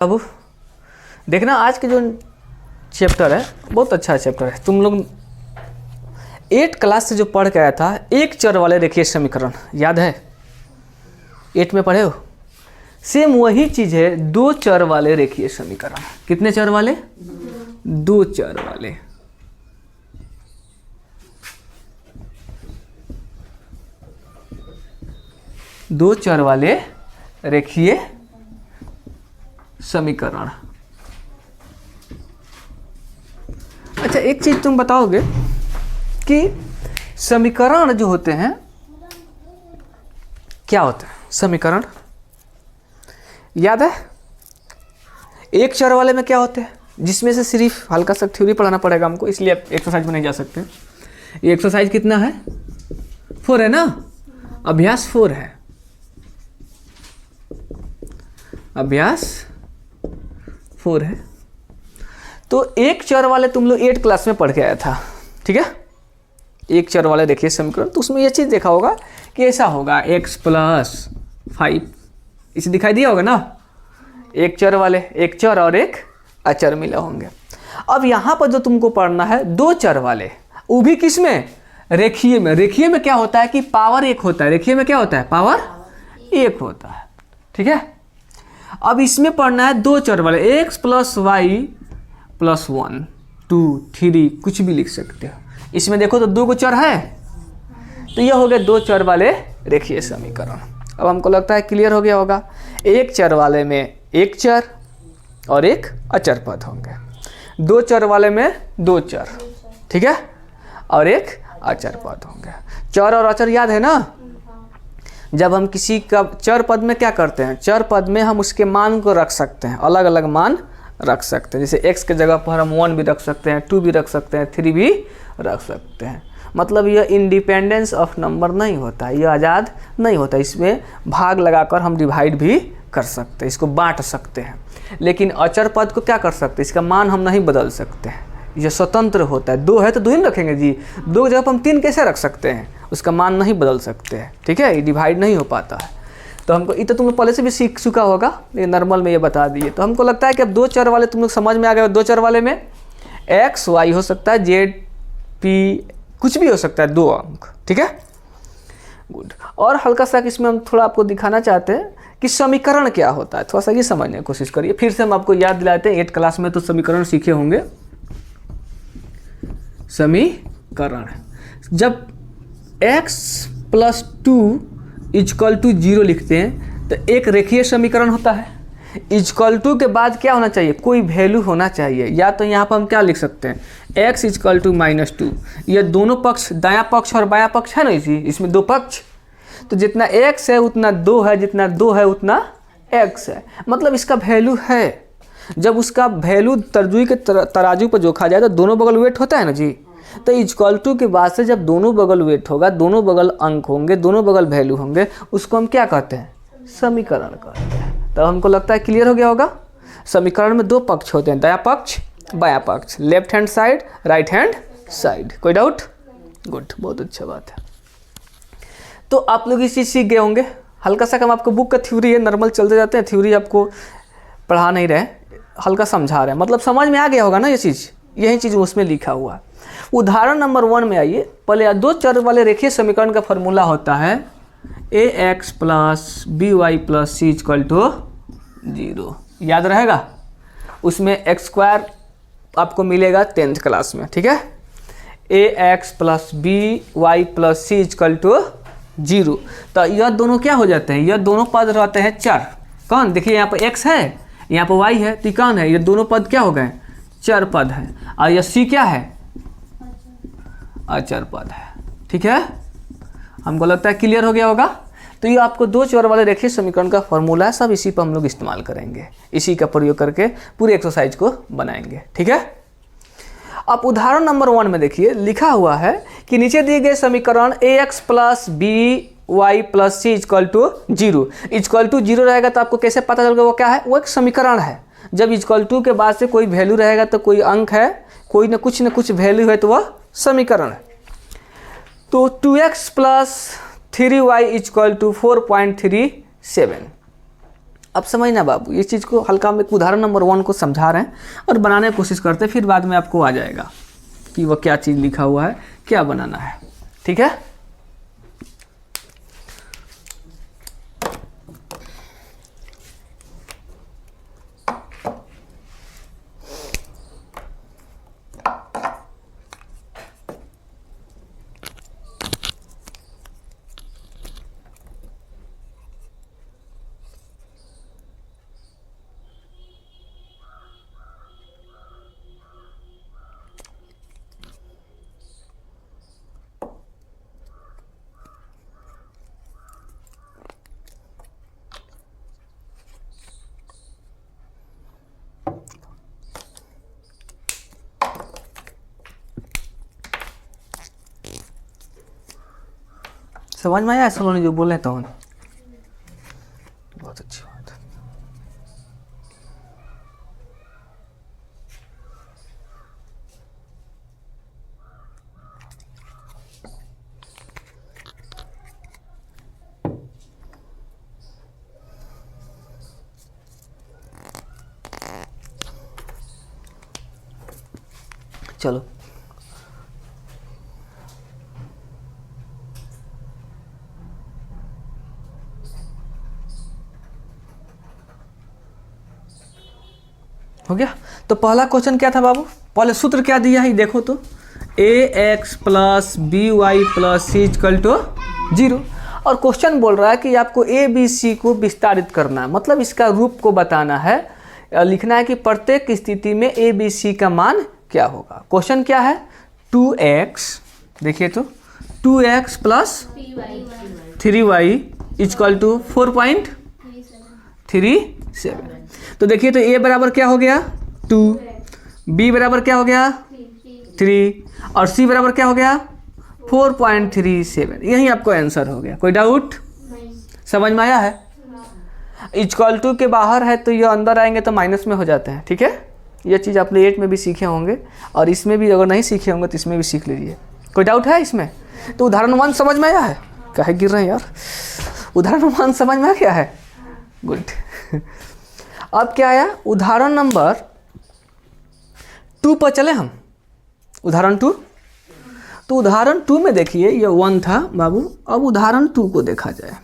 अब देखना आज के जो चैप्टर है बहुत अच्छा चैप्टर है। तुम लोग 8 क्लास से जो पढ़ के आया था एक चर वाले रेखीय समीकरण याद है, 8 में पढ़े हो। सेम वही चीज़ है 2 चर वाले रेखीय समीकरण। कितने चर वाले? 2 चर वाले। दो चर वाले रेखीय समीकरण। अच्छा एक चीज तुम बताओगे कि समीकरण जो होते हैं क्या होते हैं? समीकरण याद है? एक चर वाले में क्या होते हैं, जिसमें से सिर्फ हल्का सा थ्योरी पढ़ाना पड़ेगा हमको, इसलिए आप एक्सरसाइज में नहीं जा सकते। ये एक्सरसाइज कितना है? 4 है ना, अभ्यास 4 है, अभ्यास 4 है। तो एक चर वाले तुम लोग 8 क्लास में पढ़ के आया था, ठीक है। एक चर वाले देखिए समीकरण, तो उसमें ये चीज़ देखा होगा कि ऐसा होगा x + 5, इसे दिखाई दिया होगा ना। एक चर वाले, एक चर और एक अचर मिले होंगे। अब यहाँ पर जो तुमको पढ़ना है 2 चर वाले, वो भी किस में? रेखीय में। रेखीय में क्या होता है कि पावर 1 होता है। रेखीय में क्या होता है? पावर 1 होता है, ठीक है। अब इसमें पढ़ना है 2 चर वाले, x + y + 1 2 3 कुछ भी लिख सकते हो। इसमें देखो तो 2 चर है, तो यह हो गया 2 चर वाले रेखीय समीकरण। अब हमको लगता है क्लियर हो गया होगा। एक चर वाले में एक चर और एक अचर पद होंगे, 2 चर वाले में 2 चर, ठीक है, और एक अचर पद होंगे। चर और अचर याद है ना। जब हम किसी का चर पद में क्या करते हैं, चर पद में हम उसके मान को रख सकते हैं, अलग अलग मान रख सकते हैं। जैसे x के जगह पर हम 1 भी रख सकते हैं, 2 भी रख सकते हैं, 3 भी रख सकते हैं। मतलब यह इंडिपेंडेंस ऑफ नंबर नहीं होता, यह आज़ाद नहीं होता। इसमें भाग लगाकर हम डिवाइड भी कर सकते हैं, इसको बांट सकते हैं। लेकिन अचर पद को क्या कर सकते हैं, इसका मान हम नहीं बदल सकते हैं, यह स्वतंत्र होता है। 2 है तो 2 ही रखेंगे जी, 2 की जगह पर हम 3 कैसे रख सकते हैं, उसका मान नहीं बदल सकते हैं, ठीक है। ये डिवाइड नहीं हो पाता है। तो हमको ये तो तुम लोग पहले से भी सीख चुका होगा, लेकिन नॉर्मल में ये बता दिए। तो हमको लगता है कि अब 2 चर वाले तुम लोग समझ में आ गए। 2 चर वाले में x y हो सकता है, z p कुछ भी हो सकता है, 2 अंक, ठीक है, गुड। और हल्का सा इसमें हम थोड़ा आपको दिखाना चाहते हैं कि समीकरण क्या होता है, थोड़ा सा ये समझने की कोशिश करिए। फिर से हम आपको याद दिलाते हैं, 8 क्लास में तो समीकरण सीखे होंगे। समीकरण जब x + 2 = 0 लिखते हैं तो एक रेखीय समीकरण होता है। = के बाद क्या होना चाहिए, कोई वैल्यू होना चाहिए। या तो यहाँ पर हम क्या लिख सकते हैं, x = -2। ये दोनों पक्ष, दायां पक्ष और बायां पक्ष है ना, इसमें 2 पक्ष, तो जितना x है उतना 2 है, जितना 2 है उतना x है। मतलब इसका वैल्यू है। जब उसका वैल्यू तर्जुई के तराजू पर जोखा जाए तो दोनों बगल वेट होता है ना जी। तो = के बाद से जब दोनों बगल वेट होगा, दोनों बगल अंक होंगे, दोनों बगल वैल्यू होंगे, उसको हम क्या कहते हैं, समीकरण कहते हैं। तो हमको लगता है क्लियर हो गया होगा। समीकरण में 2 पक्ष होते हैं, दायां पक्ष, बायां पक्ष, left hand side, right hand side. कोई डाउट? गुड, बहुत अच्छा बात है। तो आप लोग इस चीज़ सीख गए होंगे। हल्का सा हम आपको बुक का थ्योरी है, नॉर्मल चलते जाते हैं, थ्योरी आपको पढ़ा नहीं रहे, हल्का समझा रहे हैं। मतलब समझ में आ गया होगा ना ये चीज़, यही चीज़ उसमें लिखा हुआ है। उदाहरण नंबर 1 में आइए। पहले 2 चर वाले रेखीय समीकरण का फॉर्मूला होता है ax + by + c = 0। याद रहेगा? उसमें x² आपको मिलेगा 10th क्लास में, ठीक है। ax + by + c = 0। तो यह दोनों क्या हो जाते हैं, यह दोनों पद रहते हैं चर। कौन? देखिए यहाँ पर x है, यहाँ पर y है, तो कौन है, ये दोनों पद क्या हो गए, चर पद है। और यह c क्या है, अचर पद है, ठीक है। हमको लगता है क्लियर हो गया होगा। तो ये आपको 2 चर वाले रेखीय समीकरण का फॉर्मूला है, सब इसी पर हम लोग इस्तेमाल करेंगे, इसी का प्रयोग करके पूरे एक्सरसाइज को बनाएंगे, ठीक है। अब उदाहरण नंबर 1 में देखिए लिखा हुआ है कि नीचे दिए गए समीकरण ax + by + c = 0। = 0 रहेगा तो आपको कैसे पता चलेगा वो क्या है, वो एक समीकरण है। जब = के बाद से कोई वैल्यू रहेगा तो कोई अंक है, कोई ना कुछ वैल्यू है, तो वह समीकरण है। तो 2x + 3y = 4.37। अब समझना बाबू, ये चीज़ को हल्का हम एक उदाहरण नंबर 1 को समझा रहे हैं और बनाने की कोशिश करते हैं, फिर बाद में आपको आ जाएगा कि वह क्या चीज़ लिखा हुआ है, क्या बनाना है। ठीक है, समझ में आया सलोनी जो बोल रहे तो? बहुत अच्छी बात है। चलो हो गया। तो पहला क्वेश्चन क्या था बाबू, पहले सूत्र क्या दिया है देखो तो, ax plus B Y plus C equal to 0। और क्वेश्चन बोल रहा है कि आपको ए बी सी को विस्तारित करना है, मतलब इसका रूप को बताना है, लिखना है कि प्रत्येक स्थिति में ए बी सी का मान क्या होगा। क्वेश्चन क्या है, 2x, देखिए तो 2x plus 3y equal to 4.37। तो देखिए तो a बराबर क्या हो गया 2, b बराबर क्या हो गया 3 और c बराबर क्या हो गया 4.37। यही आपको आंसर हो गया। कोई डाउट? समझ में आया है? इक्वल टू के बाहर है तो ये अंदर आएंगे तो माइनस में हो जाते हैं। ठीक है, ये चीज़ आपने 8 में भी सीखे होंगे और इसमें भी अगर नहीं सीखे होंगे तो इसमें भी सीख लीजिए। कोई डाउट है इसमें? तो उदाहरण 1 समझ में आया है? काहे गिर रहे हैं यार, उदाहरण 1 समझ में आ गया है? गुड। अब क्या आया, उदाहरण नंबर 2 पर चले हम। उदाहरण 2, तो उदाहरण 2 में देखिए ये 1 था बाबू, अब उदाहरण 2 को देखा जाए।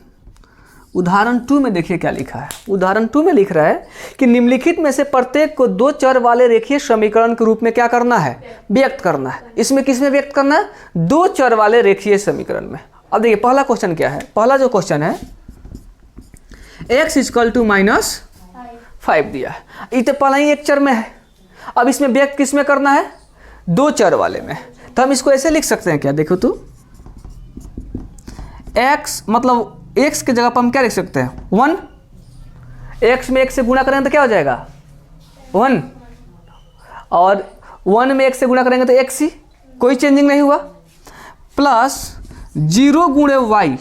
उदाहरण 2 में देखिए क्या लिखा है। उदाहरण 2 में लिख रहा है कि निम्नलिखित में से प्रत्येक को 2 चर वाले रेखीय समीकरण के रूप में क्या करना है, व्यक्त करना है। इसमें किस में व्यक्त करना है, 2 चर वाले रेखीय समीकरण में। अब देखिए पहला क्वेश्चन क्या है, पहला जो क्वेश्चन है x इक्वल टू -5 दिया है, ये तो पहला ही एक चर में है। अब इसमें व्यक्त किस में करना है, 2 चर वाले में। तो हम इसको ऐसे लिख सकते हैं क्या, देखो तो x मतलब x के जगह पर हम क्या लिख सकते हैं 1, x में 1 से गुणा करेंगे तो क्या हो जाएगा 1, और 1 में 1 से गुणा करेंगे तो x ही, कोई चेंजिंग नहीं हुआ, प्लस 0 गुणे y,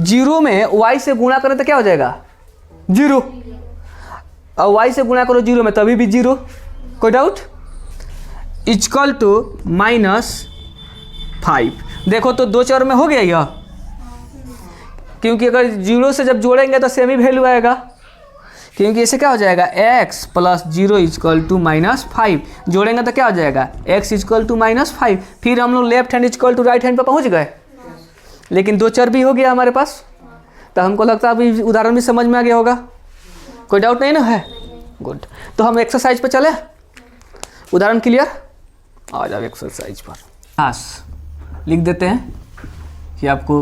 0 में y से गुणा करें तो क्या हो जाएगा 0, और y से गुणा करो 0 में तभी भी 0। कोई डाउट? Equal to -5। देखो तो 2 चर में हो गया यह, क्योंकि अगर 0 से जब जोड़ेंगे तो सेम ही वैल्यू आएगा, क्योंकि इसे क्या हो जाएगा x प्लस 0 इक्वल टू -5, जोड़ेंगे तो क्या हो जाएगा x इक्वल टू -5। फिर हम लोग left hand equal to right hand पर पहुंच गए, लेकिन 2 चर भी हो गया हमारे पास। तो हमको लगता है अभी उदाहरण भी समझ में आ गया होगा। कोई डाउट नहीं ना है? गुड। तो हम एक्सरसाइज पर चले, उदाहरण क्लियर? आ जाओ एक्सरसाइज पर। क्लास लिख देते हैं कि आपको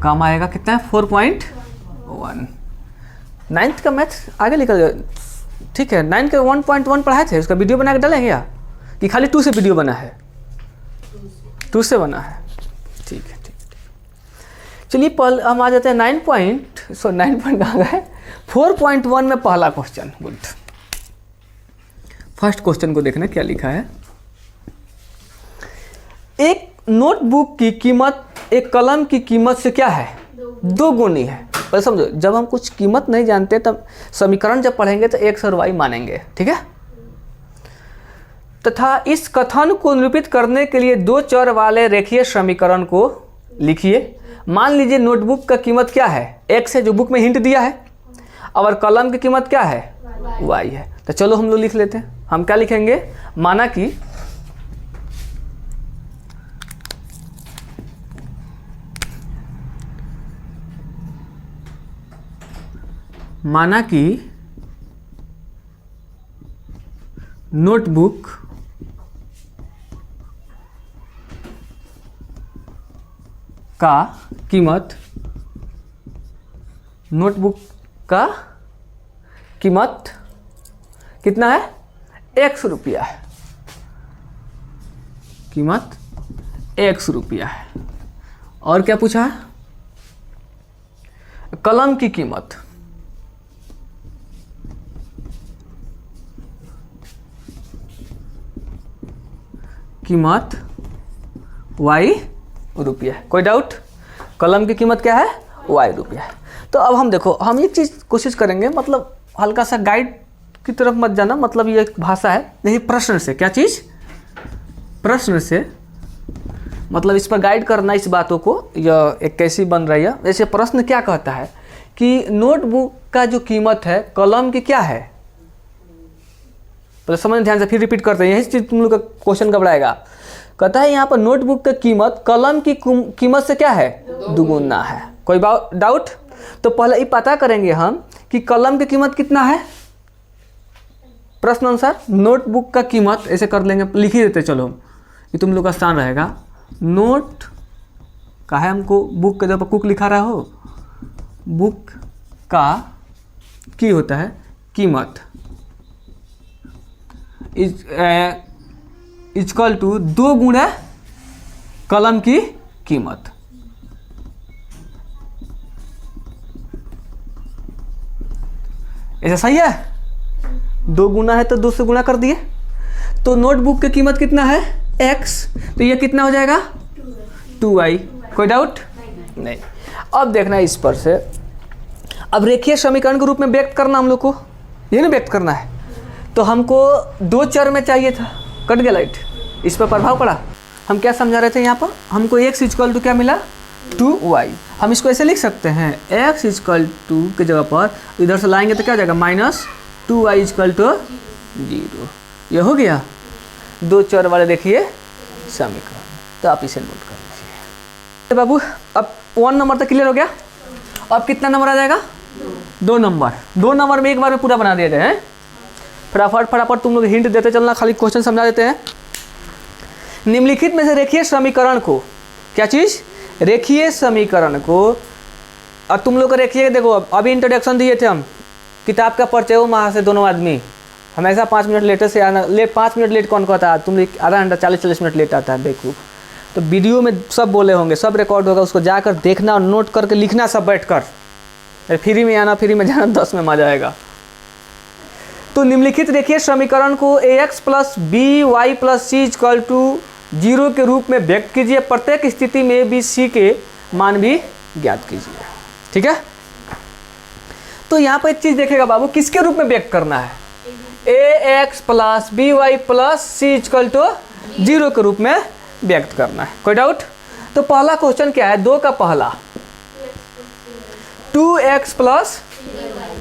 काम आएगा कितना है 4.1। 9th का मैथ आगे निकल गया, ठीक है। 9 के 1.1 पढ़ाए थे, उसका वीडियो बना के डालेंगे या कि खाली 2 से वीडियो बना है? 2 से बना है, ठीक है। चलिए पहले हम आ जाते हैं 9 पॉइंट कहाँ गए, 4.1 में पहला क्वेश्चन। गुड, फर्स्ट क्वेश्चन को देखना क्या लिखा है। एक नोटबुक की कीमत एक कलम की कीमत से क्या है 2 गुनी है। पर समझो, जब हम कुछ कीमत नहीं जानते तब समीकरण जब पढ़ेंगे तो x और y मानेंगे, ठीक है। तथा इस कथन को निरूपित करने के लिए 2 चर वाले रेखीय समीकरण को लिखिए। मान लीजिए नोटबुक का कीमत क्या है, x है जो बुक में हिंट दिया है, और कलम की कीमत क्या है, y है। तो चलो हम लोग लिख लेते हैं। हम क्या लिखेंगे, माना कि नोटबुक का कीमत कितना है, 100 रुपया है। कीमत 100 रुपया है। और क्या पूछा है, कलम की कीमत y रुपया है। कोई डाउट, कलम की कीमत क्या है, y रुपया है। तो अब हम देखो, हम एक चीज़ कोशिश करेंगे, मतलब हल्का सा गाइड की तरफ मत जाना, मतलब ये एक भाषा है, नहीं प्रश्न से, क्या चीज़, प्रश्न से, मतलब इस पर गाइड करना इस बातों को, यह एक कैसी बन रही है। जैसे प्रश्न क्या कहता है कि नोटबुक का जो कीमत है कलम की क्या है, तो समझ ध्यान से, फिर रिपीट करते हैं, यही चीज़ तुम लोग का क्वेश्चन घबराएगा। कहता है यहाँ पर नोटबुक का कीमत कलम की कीमत से क्या है, दुगुना है। कोई डाउट, तो पहले ये पता करेंगे हम कि कलम की कीमत कितना है। प्रश्न अनुसार नोटबुक का कीमत ऐसे कर लेंगे, लिख ही देते चलो, ये तुम लोग का आसान रहेगा। नोट का है, हमको बुक के जब कुक लिखा रहा हो, बुक का की होता है कीमत इक्वल टू 2 गुणा कलम की कीमत। ऐसा सही है, 2 गुना है तो 2 से गुना कर दिए। तो नोटबुक की कीमत कितना है, x, तो ये कितना हो जाएगा 2y। कोई डाउट नहीं। अब देखना है इस पर से, अब रेखीय समीकरण के रूप में व्यक्त करना हम लोग को, ये ना व्यक्त करना है। तो हमको 2 चर में चाहिए था, कट गया लाइट, इस पर प्रभाव पड़ा। हम क्या समझा रहे थे यहाँ पर, हमको x इक्वल टू क्या मिला, 2y। हम इसको ऐसे लिख सकते हैं, x इक्वल टू के जगह पर इधर से लाएंगे तो क्या हो जाएगा, -2y इक्वल टू 0। ये हो गया 2 चर वाले देखिए समीकरण। तो आप इसे नोट कर लीजिए बाबू। अब 1 नंबर तक क्लियर हो गया। अब कितना नंबर आ जाएगा, 2 नंबर। 2 नंबर में एक बार में पूरा बना दिया जाए। फटाफट तुम लोग हिंट देते चलना, खाली क्वेश्चन समझा देते हैं। निम्नलिखित में से रेखीय समीकरण को, क्या चीज़, रेखीय समीकरण को, अब तुम लोग को रेखीय, देखो अभी इंट्रोडक्शन दिए थे हम, किताब का परिचय हो वहाँ से दोनों आदमी हमेशा 5 मिनट लेटर से आना, 5 मिनट लेट कौन कहता है, तुम आधा घंटा 40-40 मिनट लेट आता है बेवकूफ़। तो वीडियो में सब बोले होंगे, सब रिकॉर्ड होगा, उसको जाकर देखना और नोट करके लिखना सब बैठ कर। फ्री में आना फ्री में जाना, 10 में मजा आएगा। तो निम्नलिखित रेखीय समीकरण को ax + by + c = 0 के रूप में व्यक्त कीजिए। प्रत्येक स्थिति में b c के मान भी ज्ञात कीजिए। ठीक है, तो यहाँ पर एक चीज देखेगा बाबू, किसके रूप में व्यक्त करना है, ax + by + c = 0 के रूप में व्यक्त करना है। कोई डाउट? तो पहला क्वेश्चन क्या है, 2 का पहला 2x +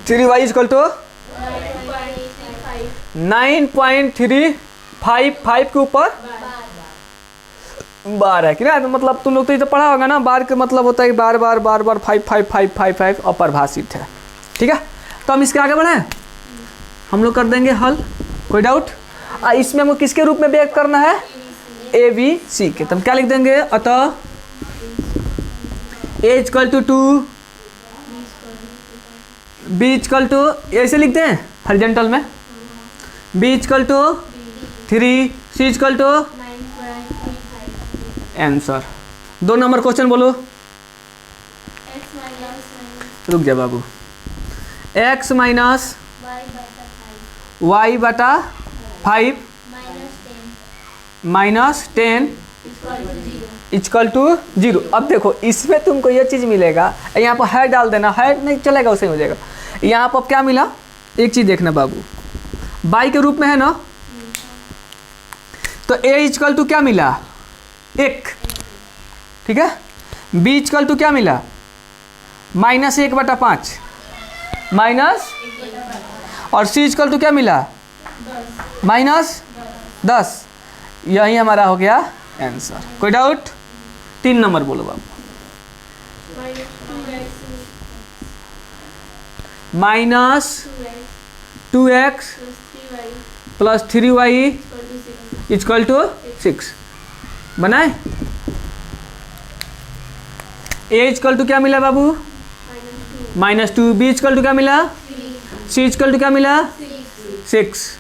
3y = 9.355 के ऊपर बार है कि ना, मतलब तुम लोग तो ये तो पढ़ा होगा ना, बार का मतलब होता है कि बार 55555 अपरिभाषित है। ठीक है, तो हम इसके आगे बढ़े, हम लोग कर देंगे हल। कोई डाउट? इसमें हमको किसके रूप में व्यक्त करना है, ए बी सी के। तो हम क्या लिख देंगे, अतः a = 2, b = ऐसे लिखते हैं हॉरिजॉन्टल में, b = 3, c = answer. 2 number question बोलो, रुक जा बाबू, x - y/5 -10 = 0। अब देखो इसमें तुमको ये चीज़ मिलेगा, यहाँ पर है डाल देना, है नहीं चलेगा, उसे हो जाएगा। यहाँ पर क्या मिला, एक चीज़ देखना बाबू, बाई के रूप में है ना, तो a = क्या मिला, 1। ठीक है, b = क्या मिला, -1/5, माइनस, और सी इक्वल टू क्या मिला, -10। यही हमारा हो गया आंसर। कोई डाउट? 3 नंबर बोलो बाबू। -2x plus 3y equal to 6 बनाए। a इक्वल टू क्या मिला बाबू, -2। b इक्वल टू क्या मिला, c इक्वल टू क्या मिला, 6।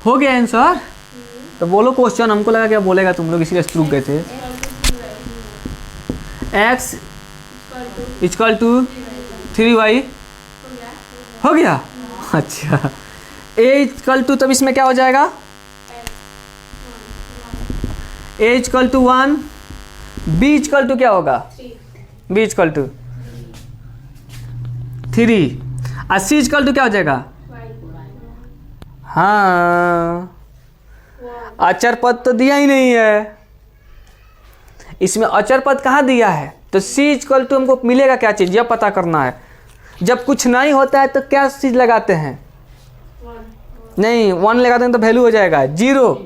हो गया आंसर। तो बोलो क्वेश्चन। हमको लगा क्या बोलेगा तुम लोग, इसीलिए रुक गए थे। x इक्वल टू 3y हो गया। अच्छा, a इक्वल टू, तब इसमें क्या हो जाएगा, a equal to 1, b equal to क्या होगा, b इक्वल टू 3, और c इक्वल टू क्या हो जाएगा। हाँ, अचर पद तो दिया ही नहीं है इसमें। अचर पद कहाँ दिया है, तो c इक्वल टू हमको मिलेगा क्या चीज़, यह पता करना है। जब कुछ नहीं होता है तो क्या चीज़ लगाते हैं, नहीं 1 लगाते हैं तो वैल्यू हो जाएगा 0।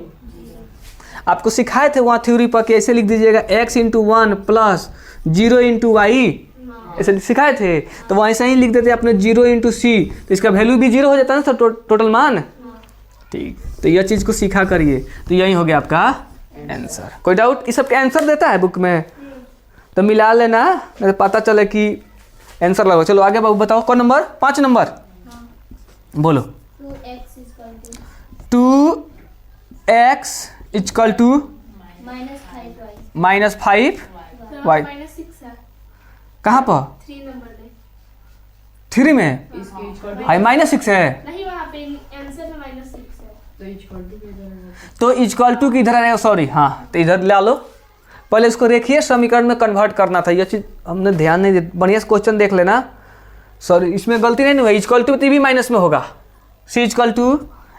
आपको सिखाए थे वहाँ थ्योरी पर कि ऐसे लिख दीजिएगा x into 1 plus 0 into Y, ऐसे सिखाए थे। तो वहाँ ऐसा ही लिख देते अपने 0 इंटू सी, तो इसका वैल्यू भी 0 हो जाता है ना, टोटल मान। ठीक, तो यह चीज़ को सीखा करिए। तो यही हो गया आपका आंसर। कोई डाउट? इस सब का आंसर देता है बुक में, तो मिला लेना, नहीं तो पता चले कि आंसर लगो। चलो आगे बाबू बताओ, कौन नंबर, 5 नंबर बोलो। 2x equal to -5y। कहाँ पर, 3 में हाई -6 है, तो इक्वल टू किधर आएगा, सॉरी हाँ, तो इधर ला लो। पहले इसको देखिए, समीकरण में कन्वर्ट करना था, यह चीज़ हमने ध्यान नहीं दिया। बढ़िया से क्वेश्चन देख लेना। सॉरी, इसमें गलती नहीं हुई। इक्वल टू तो भी माइनस में होगा, सी इक्वल टू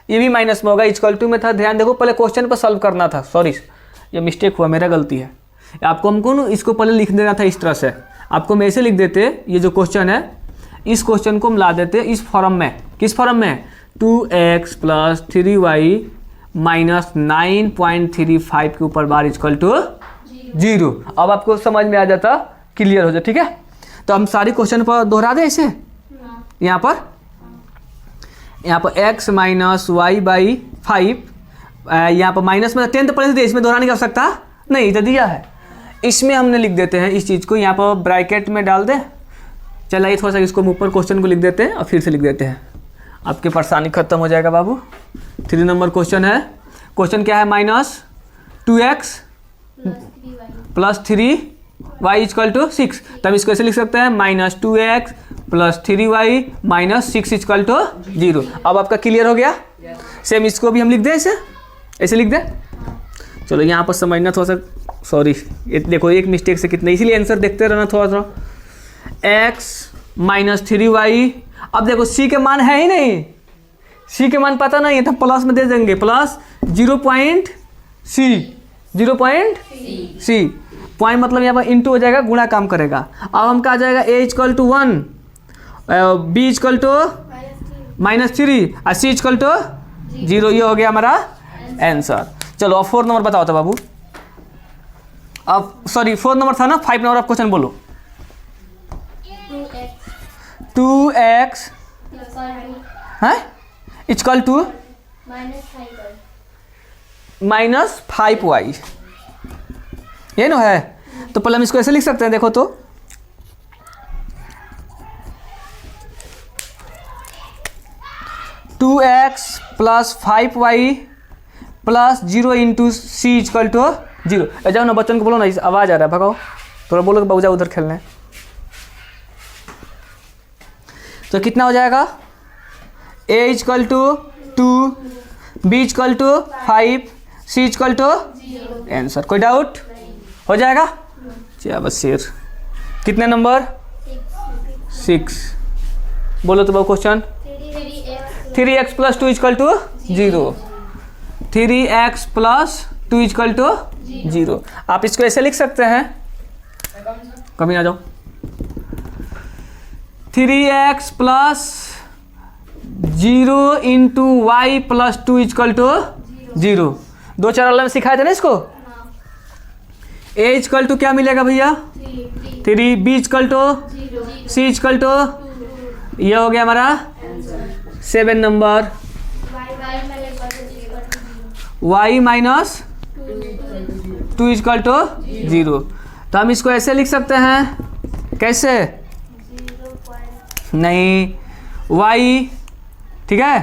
ये भी माइनस में होगा। इक्वल टू में था, ध्यान देखो, पहले क्वेश्चन पर सॉल्व करना था। सॉरी, ये मिस्टेक हुआ, मेरा गलती है। आपको हमको ना इसको पहले लिख देना था इस तरह से। आपको हम ऐसे लिख देते, ये जो क्वेश्चन है, इस क्वेश्चन को हम ला देते इस फॉर्म में। किस फॉर्म में, 2x प्लस 3y माइनस 9.35 के ऊपर बार इक्वल टू 0। अब आपको समझ में आ जाता, क्लियर हो जाए। ठीक है, तो हम सारी क्वेश्चन पर दोहरा दें ऐसे। यहाँ पर x माइनस वाई बाई 5, यहाँ पर माइनस में 10 तो पहले से दिया, इसमें दोहराने की आवश्यकता नहीं, तो दिया है। इसमें हमने लिख देते हैं इस चीज़ को, यहाँ पर ब्रैकेट में डाल दें। चलिए थोड़ा सा इसको ऊपर क्वेश्चन को लिख देते हैं और फिर से लिख देते हैं, आपकी परेशानी खत्म हो जाएगा बाबू। 3 नंबर क्वेश्चन है। क्वेश्चन क्या है, -2x plus 3y equal to 6। तब इसको ऐसे लिख सकते हैं, -2x plus 3y minus 6 equal to 0। अब आपका क्लियर हो गया। सेम इसको भी हम लिख दें, ऐसे लिख दें। चलो यहाँ पर समझना थोड़ा सा, सॉरी देखो एक मिस्टेक से कितने, इसीलिए आंसर देखते रहना थोड़ा थोड़ा। x माइनस 3y, अब देखो c के मान है ही नहीं, c के मान पता नहीं है, तो प्लस में दे देंगे, प्लस 0.c पॉइंट, मतलब यहाँ पर इंटू हो जाएगा, गुणा काम करेगा। अब हम कहा जाएगा a equal to 1, b equal to -3 और c इक्वल टू 0। ये हो गया हमारा आंसर। चलो अब 4 नंबर बताओ तो बाबू। अब सॉरी 4 नंबर था ना, 5 नंबर आप क्वेश्चन बोलो। 2x है इक्वल टू -5y, ये ना है। तो पहले हम इसको ऐसे लिख सकते हैं, देखो तो 2x plus 5y plus 0 into C equal to 0। जाओ ना बच्चन को बोलो ना, आवाज़ आ रहा है, भगाओ थोड़ा, बोलो कि बाबू उधर खेलने। तो कितना हो जाएगा, a equal to 2, b equal to 5, c equal to answer. कोई डाउट? हो जाएगा। चलिए बस शेर। कितने नंबर, 6। बोलो तो बाबू question. 3x plus 2 equal to 0, 3x plus 2 equal to 0। आप इसको ऐसे लिख सकते हैं, कभी आ जाओ। 3x plus 0 into Y plus 2 equal to 0। 2 चर वाले में सिखाए थे ना इसको। a इजकल टू क्या मिलेगा भैया 3, b equal to c equal to, ये हो गया हमारा 7 number. y minus 2 equal to 0। तो हम इसको ऐसे लिख सकते हैं, कैसे? नहीं, y ठीक है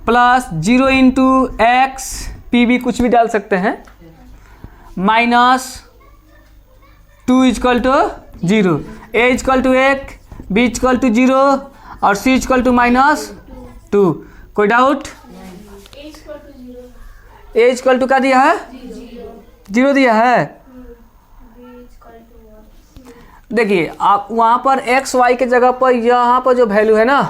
प्लस 0 इंटू एक्स, पी भी कुछ भी डाल सकते हैं, minus 2 equal to 0। a equal to 1, b equal to 0 और c इजकल टू माइनस 2। कोई डाउट? a इजकल टू क्या दिया है 0 दिया है। देखिए आप वहाँ पर एक्स वाई के जगह पर यहाँ पर जो वैल्यू है ना,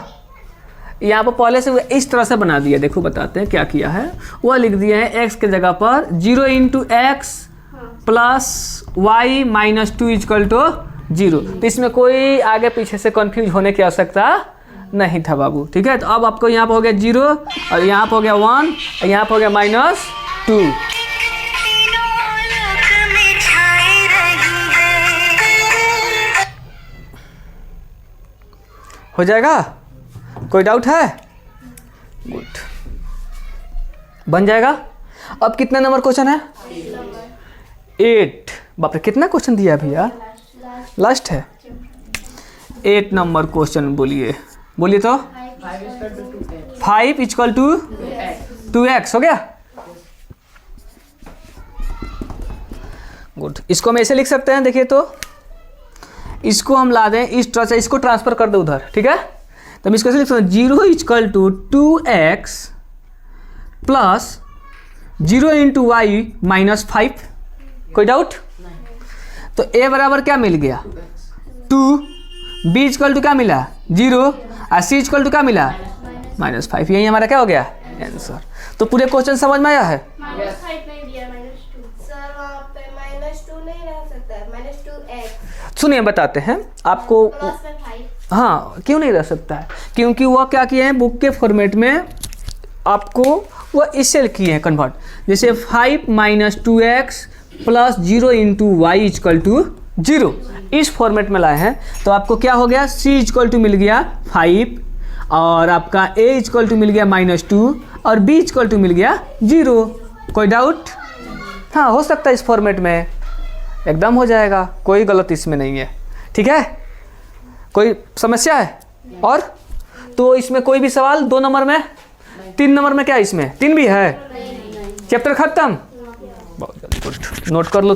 यहाँ पर पहले से इस तरह से बना दिया। देखो बताते हैं क्या किया है। वह लिख दिया है एक्स के जगह पर 0 into x plus y minus 2 equal to 0। तो इसमें कोई आगे पीछे से कंफ्यूज होने की आवश्यकता नहीं था बाबू, ठीक है। तो अब आपको यहाँ पर हो गया 0 और यहाँ पर हो गया 1 और यहाँ पर हो गया माइनस 2। हो जाएगा? कोई डाउट है? गुड, बन जाएगा। अब कितना नंबर क्वेश्चन है 8। बाप रे कितना क्वेश्चन दिया है भैया, लास्ट है 8 नंबर क्वेश्चन। बोलिए बोलिए तो 5 इजकल टू 2x हो गया। गुड, इसको हम ऐसे लिख सकते हैं। देखिए तो इसको हम ला दें इस तरह से, इसको ट्रांसफर कर दो उधर, ठीक है। तो हम इसको ऐसे लिख सकते हैं 0 equal to 2x plus 0 into y minus 5। कोई डाउट? तो a बराबर क्या मिल गया 2, b इजकल टू क्या मिला 0 और c इजकल टू क्या मिला -5। यही हमारा क्या हो गया आंसर। तो पूरे क्वेश्चन समझ में आया है? सुनिए बताते हैं आपको। हाँ क्यों नहीं रह सकता है, क्योंकि वह क्या किए हैं बुक के फॉर्मेट में आपको वह इससे किए हैं कन्वर्ट। जैसे 5 minus 2x plus 0 into y equal to 0 इस फॉर्मेट में लाए हैं। तो आपको क्या हो गया c इजकल टू मिल गया 5 और आपका a इजकल टू मिल गया -2 और b इजकल टू मिल गया 0। कोई डाउट? हाँ हो सकता है इस फॉर्मेट में, एकदम हो जाएगा, कोई गलत इसमें नहीं है, ठीक है। कोई समस्या है? और तो इसमें कोई भी सवाल 2 नंबर में 3 नंबर में क्या इसमें 3 भी है? चैप्टर खत्म। बहुत जल्दी नोट कर लो।